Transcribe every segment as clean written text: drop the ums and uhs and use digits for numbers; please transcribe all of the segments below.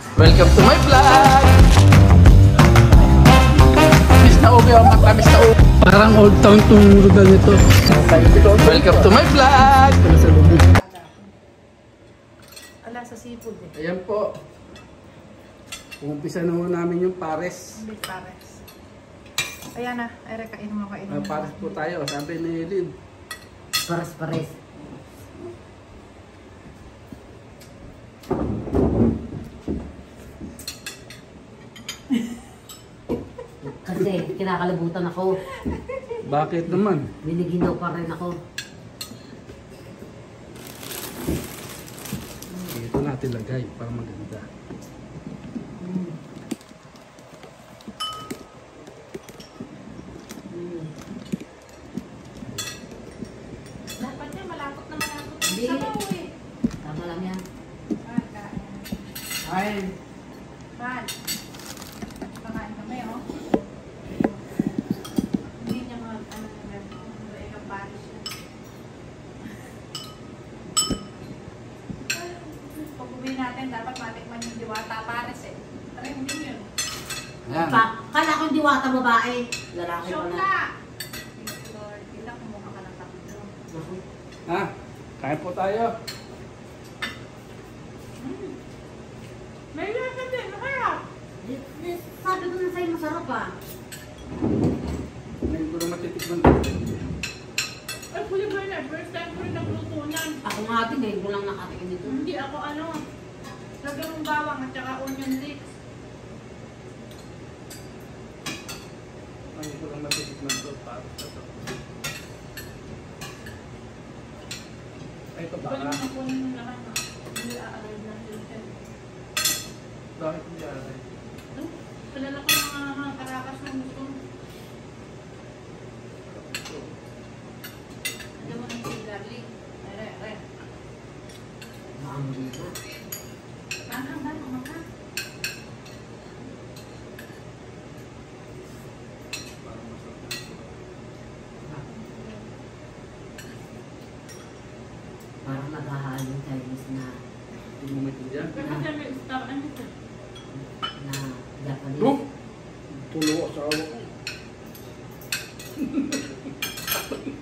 Welcome to my vlog! Miss na ubi ang mata, miss na ubi. Parang old town tong lugar nito. Welcome to my vlog! Ala sa seafood eh. Ayan po. Umpisa na ho namin yung pares. Big pares. Ayan na. Ay, kainin mo, kainin mo. Pares po tayo, sabi ni Lid. Pares-pares. Kasi kinakalibutan ako. Bakit naman? Biniginaw pa rin ako. Ito natin lagay para maganda. Dapat niya, malapot na malapot. Hindi. Sabaw eh. Tama lang yan. Kain. Ay! Kain. Kakain kami, oh. Hindi niya ano na ang pares niya. Pag uwi natin, dapat matikman yung diwata pares eh. Tara, hindi yun. Ayan. Kala ko yung diwata babae. Lalaki Shock pala. na! Lord, tila kumuha ka ng takot. Naku. Ha? Kain po tayo. May lasa din, ano kaya? Sabi ko na sa'yo masarap ah. Ngayon ko na matitikman. Ay, Kuya Bernard, first time ko rin naglutunan. Ako nga din ngayon ko lang nakatikin dito. Hindi ako ano, lagyan ng bawang at saka onion leeks. Ngayon ko lang matitikman to. Pares na to. Ay, ito Pwede baka. mo nakunin yung laman, no? Hindi aaral na siya. Bakit hindi aray? Palala ko mga karakas ng gusto mo. Alam mo ng si garlic. Are. Ang dito. Manang ba? Manang. Parang masarap. Parang naghahalong Chinese na Hindi mo maintindihan? Pero kasi may star, ano ito? Japanese. Look! Tulo ko sa awa ko.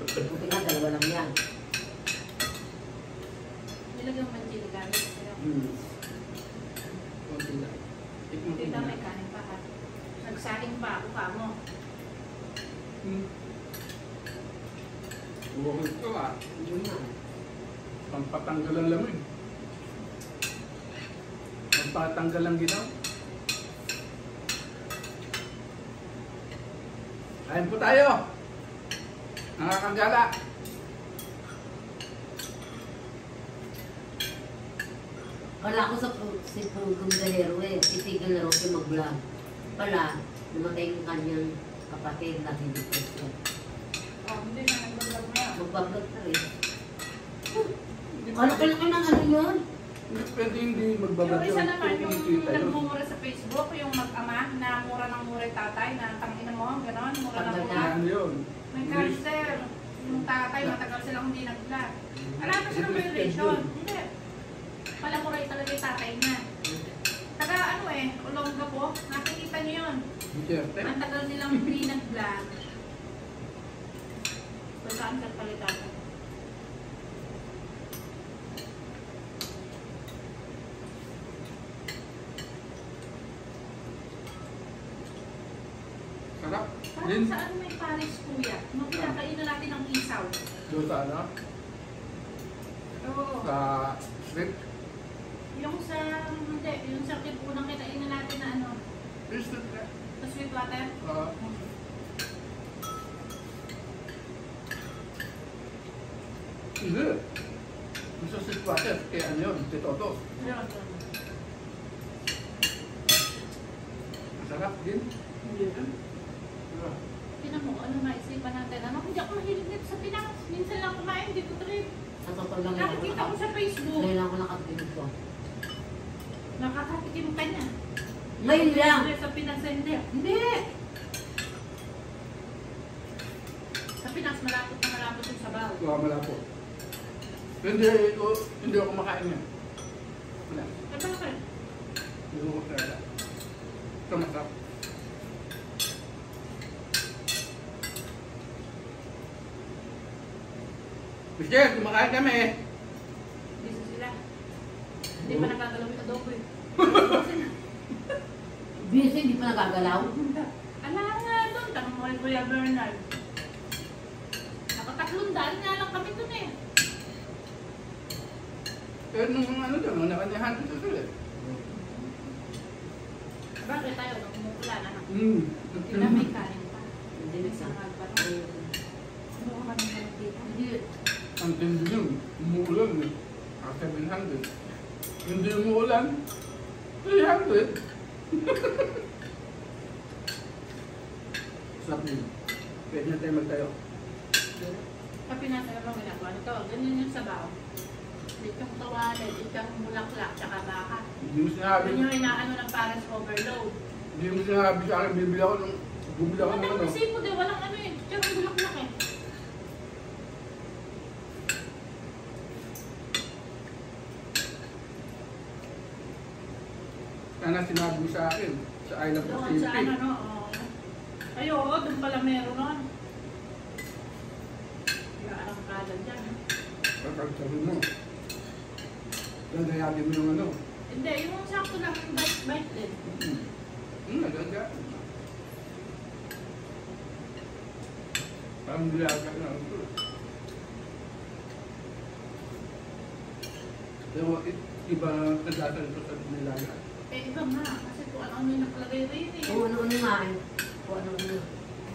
Buti nga, dalawa lang yan. Nilagyan mo ng chili garlic. Konti lang. Tikman ko Dito na. may kanin pa ha. Nagsaling pa ako ka mo. Buwag ito ah. Yun nga. Pampatanggal ang lamin. Pampatanggal ang ginaw. Kain po tayo. Nakakagala. Kala ko si Pugong Galero eh, titigil na rin mag-vlog. Pala, namatay yung kanyang kapatid na depression. Oh, hindi na nag-vlog mo yan. Mag-vlog na rin. Ano ng ano yun? Hindi pwede hindi Yung magbabad isa naman, yung Kita yun. nagmumura sa Facebook, yung mag-ama, na mura ng mura yung tatay, na tangina mo, gano'n, mura ng mura. Ano yun? May cancer. Yung tatay, matagal silang hindi nag-vlog. Wala pa silang violation. Hindi. Palamuray talaga yung tatay niya. Taga ano eh, Olonga po, nakikita niyo yun. Duterte? Ang tagal nilang hindi nag-vlog. So, saan sa palitan? Sarap. Parang Din? saan may Paris kuya? Nung pinakainan natin ng isaw. Doon sa ano? Oo. Sa street? Yung sa, hindi, yung sa unang kinainan natin na ano, Street ka? sa sweet water. Hindi. Yung sa street water, kaya ano yun? Titoto. Yun. Masarap din. Hindi. Tinan mo, ano maisipan natin. Ano, hindi ako mahilig nito sa Pinas. Minsan lang kumain, hindi ko trip. Sa totoo lang Nakikita ko sa Facebook. Ngayon lang ako nakatikin ko. Nakakatikim ka niya. Ngayon lang. Hindi, sa Pinas hindi. Hindi! Sa Pinas, malapot na malapot yung sabaw. Malapot. Hindi ako makain yan. Wala. Eh bakit? Lulukot talaga. Ito masarap. Michelle, kumakain kami. Busy sila. Hindi pa nakagalaw yung adobo eh. Busy, hindi pa nagagalaw. Ala nga doon, tanong mo kay Kuya Bernard. Nakatatlong daan nga lang kami doon eh. Pero nung ano doon, nung nakanyahan ko sila. Bakit tayo nung umukula na? Mm. Sila may kanin pa. Hindi May na sangal pa. Ano ka kami naman dito? Hindi. Ang tindi yun, umuulan eh. 700. Hindi umuulan, 300. Sarap yun. Pwede na tayo magtayo. Kapi natin ang ginagawa nito. Ganyan yung sabaw. Itong tawalid, itong bulaklak, tsaka baka. Hindi mo sinabi, Yun yung inaano ng parents overload. hindi mo sinabi sa akin, bumili ako ng Ano ano. kasi po din, walang ano eh. Tsaka bulaklak eh. Sana sinabi mo sa akin, sa I Love Doon sa ano, no? Ay, oo, doon pala meron nun. Yarang kalan dyan. Kapag sabi mo, gagayagin mo yung ano. Hindi, yung sakto lang yung bite din. Nagagaya. Parang nilaga na ito. Pero iba nagdasal ito sa nilaga. Eh, iba nga. Kasi kung ano yung nakalagay rin eh. Kung ano-ano nga eh. Kung ano-ano.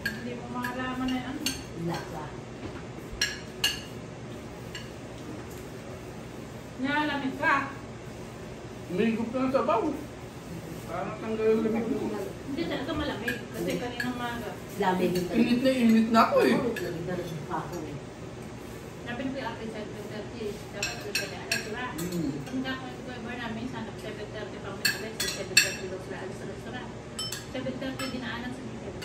Hindi mo makalaman na yan. Lasa. Nalamig ka. Umigop ka ng sabaw. Parang tanggal yung lamig mo. Hindi talaga malamig. Kasi kaninang maga. Lamig yung talaga. Init na ako eh. Oo, lamig na rin sa ako eh. Sabi ko yung Ate 7:30. Dapat ko siya na alas, diba? Kung nga ko yung Kuya namin, sana 7:30 pa kami alas. 7:30 daw sila alas sa restaurant. 7:30 dinaanan sa Mikel.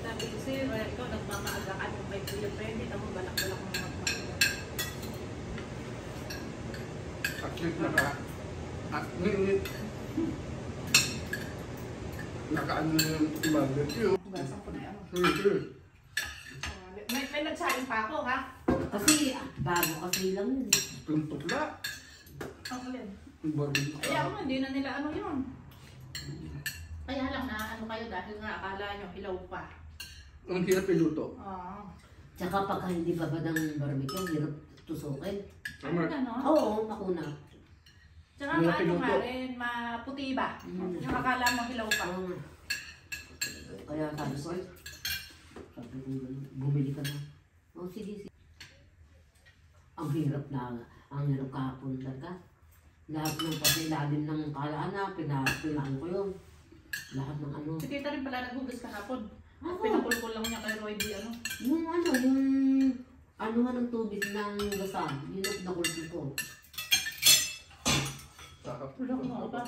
Sabi ko sa'yo, ikaw nagmamaaga ka nung may Kuya Freddy. Tamo balak-balak mo magmamaaga. Akit minit. Nakaano na yung barbecue. Basan ko na yan. Sure. May nagsaing pa ako, ha? Kasi bago kasi lang yun eh. Tuntok na. Ang ulit. Yung barbecue. Kaya mo, hindi na nila ano yun. Kaya lang na ano kayo dahil nga akala nyo hilaw pa. Ang hirap iluto. Oo. Tsaka pagka hindi babad ang barbecue, ang hirap tusukin. Ano gano'n? Oo, ako na. Tsaka Hirap paano nga iluto. rin, maputi ba? Mm. Yung akala mo hilaw pa. Oo nga. Kaya sabi ko, sabi ko, bumili ka na. Oh, sige, sige. Ang hirap kahapon talaga. Lahat ng pasilalim ng kalaan na, pinaan ko yun. Lahat ng ano. Si Tita rin pala naghugas kahapon. Ako. Pinapulpul lang niya kay Roy D. Ano? Yung anuhan ng tubig ng gasam, yun ang nakulpi ko. Pulak mo ba?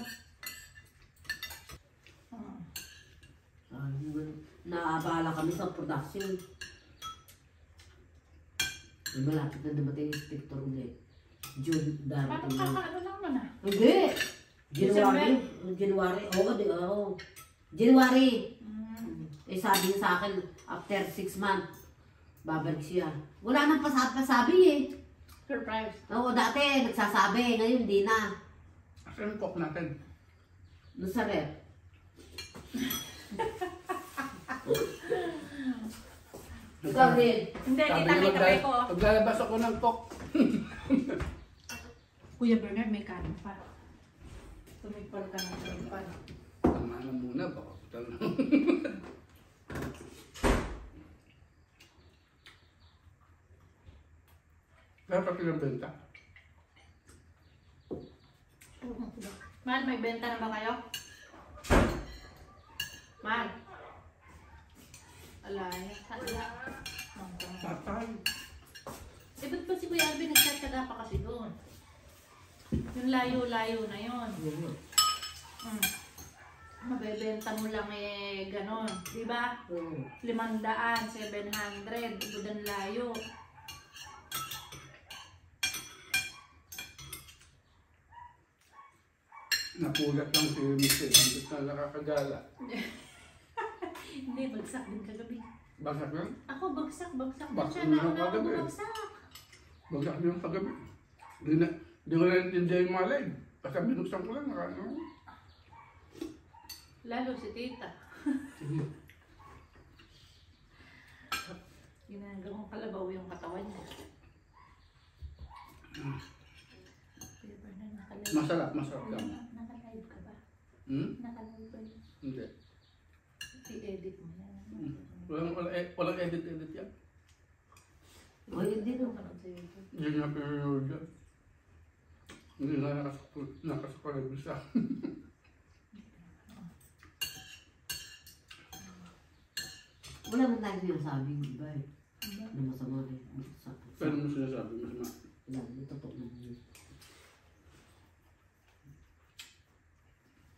Naabala kami sa production. Malapit na dumating yung inspector ulit. June, Paano darating na. kakaano lang nun ah? Hindi! January. January. Eh sabi niya sa akin, after 6 months, babalik siya. Wala nang pasabi eh. Surprise. Oo, dati nagsasabi, ngayon hindi na. Asan yung cook natin? Doon sa rep. Ikaw rin. Hindi, Tita, may kape ko. Paglalabas ako ng cook. Kuya Bernard, may kanin pa. Tumigpal ka ng tumigpal. Tama na muna, baka kaya pati ng benta. Mahal, may benta na ba kayo? Mahal. Alay. Tatay. Eh, ba't ba si Kuya Alvin nagtsatsaga pa kasi doon? Yung layo-layo na yun. Mabebenta mo lang eh, ganon. Diba? 500, 700, ibudan layo. Napulat lang si Michelle. Hindi na nakakagala. Hindi, bagsak din kagabi. Bagsak lang? Ako, bagsak din Bagsak siya. din ako Nauna ako kagabi. bumagsak. Bagsak din kagabi. Hindi ko na naintindihan yung mga leg. Basta binuksan ko lang. Lalo si tita. Ginagawang kalabaw yung katawan niya. Kuya Bernard, nakalive. Masarap lang. Nakalive ka ba? Nakalive ba yun? Hindi. I-edit mo yan. Walang edit yan. O, hindi no. Napanood sa YouTube. Hindi nga pinanood yan. Hindi nga nakasukulib sa Wala man tayo sinasabing iba eh. Na masama eh. Pero mo sinasabi, masama. Yan, totoo naman yun.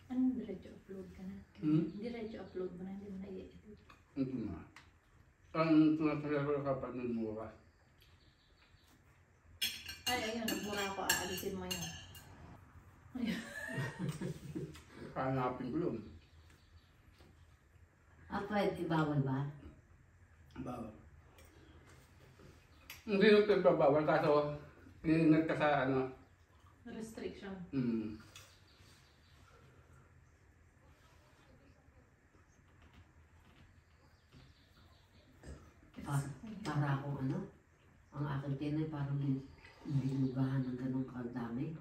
Anong diretso upload ka na? Diretso upload mo na, hindi mo na i-edit. Hindi na. Ang tunatalya ko yung kapag nagmura. Ay, ayun, nagmura ako, aalisin mo yun. Hanapin ko yun. Pwede ibawal ba? Bawal. Hindi nung pinapabawal kaso iingat ka sa ano. Restriction. Para akong ano, ang aking tinay parang binugahan ng ganong kadami.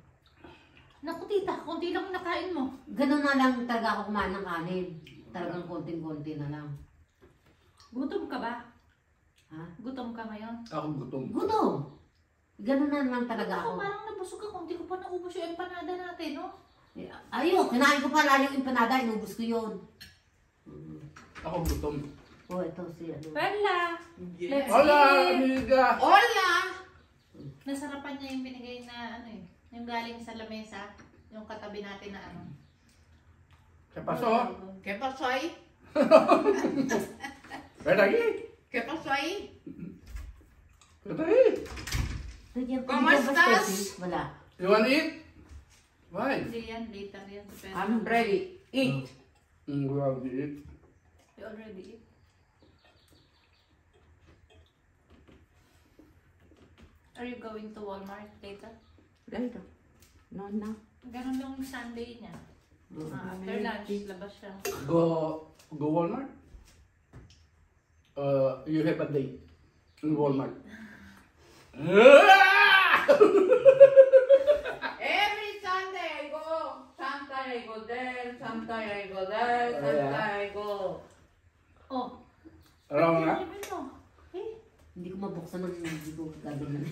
Naku tita, konti lang nakain mo. Ganon na lang talaga ako kumain ng kanin. Talagang konting-konti na lang. Gutom ka ba? Ha? Gutom ka ngayon? Ako gutom. Gutom! Ganon na lang talaga Ako ako. parang nabusog ako, hindi ko pa naubos yung empanada natin, no? Ayun, kinain ko pala yung empanada, inubos ko yun. Ako gutom. Oh, ito si ano. Perla! Let's Hola, eat! amiga! Hola! Nasarapan niya yung binigay na ano eh, yung galing sa lamesa, yung katabi natin na ano. ¿Qué pasó? ¿Qué pasó ahí? Ven aquí. ¿Qué pasó ahí? Ven aquí. ¿Cómo estás? Wala. You want to eat? Why? Hindi yan, later yan. sa Perla. I'm ready. Eat. We want to eat. You already eat? Are you going to Walmart later? Later. No, no. Ganun yung Sunday niya. After lunch, labas siya. Go Walmart? You have a date in Walmart. Every Sunday I go. Sometimes I go there. Sometimes I go there. Sometimes I go. Oh, Alam nga? ano mo? Eh, Hindi ko mabuksan ng hindi ko gagawin.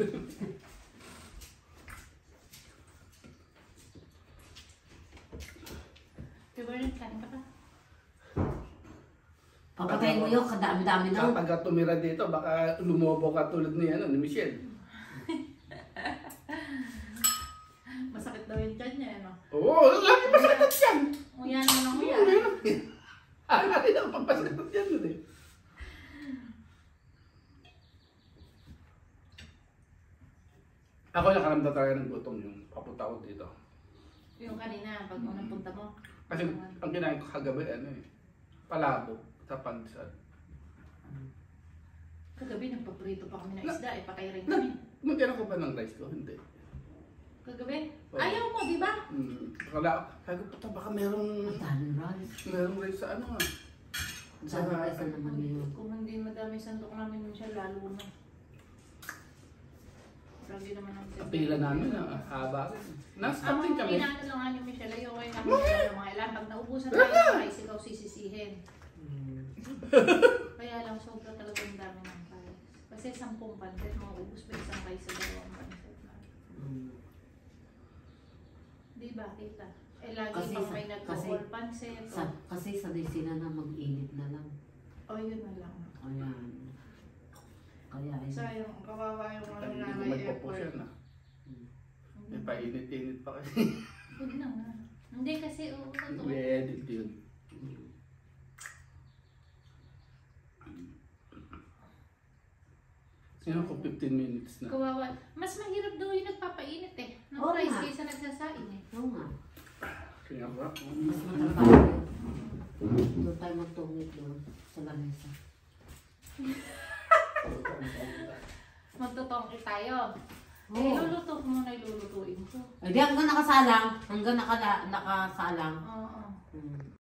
Bernard, kanin ka pa? Papatayin mo yun, kadami-dami na. Kapag ka tumira dito, baka lumobo ka tulad ni Michelle. Masakit daw yung tiyan niya, ano? Oo, lagi masakit yan. Uyan mo nang uyan. Hindi na pampasakit yan yun eh. Ako nakaramdam talaga ng gutom yung papunta ko dito. Yung kanina, pag unang punta mo. Kasi ang kinain ko kagabi, ano eh, palabo sa pansad. Kagabi, nagpaprito pa kami ng isda, eh, patay rin kami. Magkano ko ba ng rice ko? Hindi. Kagabi? Oo. Ayaw mo, di ba? Kala, sabi ko, puta, baka merong Rice. sa ano ah. Sa rice na naman yun. Kung hindi madami sandok namin siya, lalo na. Lagi naman ang sandok. Kapila namin, haba rin. Nasa atin kami. Inaano lang nga ni Michelle, ayaw kayo namin siya mga ilan. Pag naubusan tayo ng rice, ikaw sisisihin. Kaya lang, sobra talaga yung dami ng rice. Kasi 10 pansit, maubos pa isang rice sa 2 pansit na. Di ba, tita? Eh, lagi Kasi pang sa- may nagkakol pansit. Kasi sanay sila na mag-init na lang. O, yun na lang. Ayan. Kaya Sayang, kawawa yung mga Hindi ko nanay magpapos effort. yan ah. May painit-init pa kasi. Huwag na nga. Hindi kasi, oo, totoo. I-edit yun. Sino ko 15 minutes na? Kawawa. Mas mahirap daw yung nagpapainit eh. Ng Oo rice nga. kaysa nagsasaing eh. Oo nga. Kaya ba? Mas matrabaho yun. Doon tayo magtungit doon sa lamesa. Magtutongki tayo. Oo. Luluto ko muna yung lulutuin ko. Eh di hanggang nakasalang, hanggang nakasalang,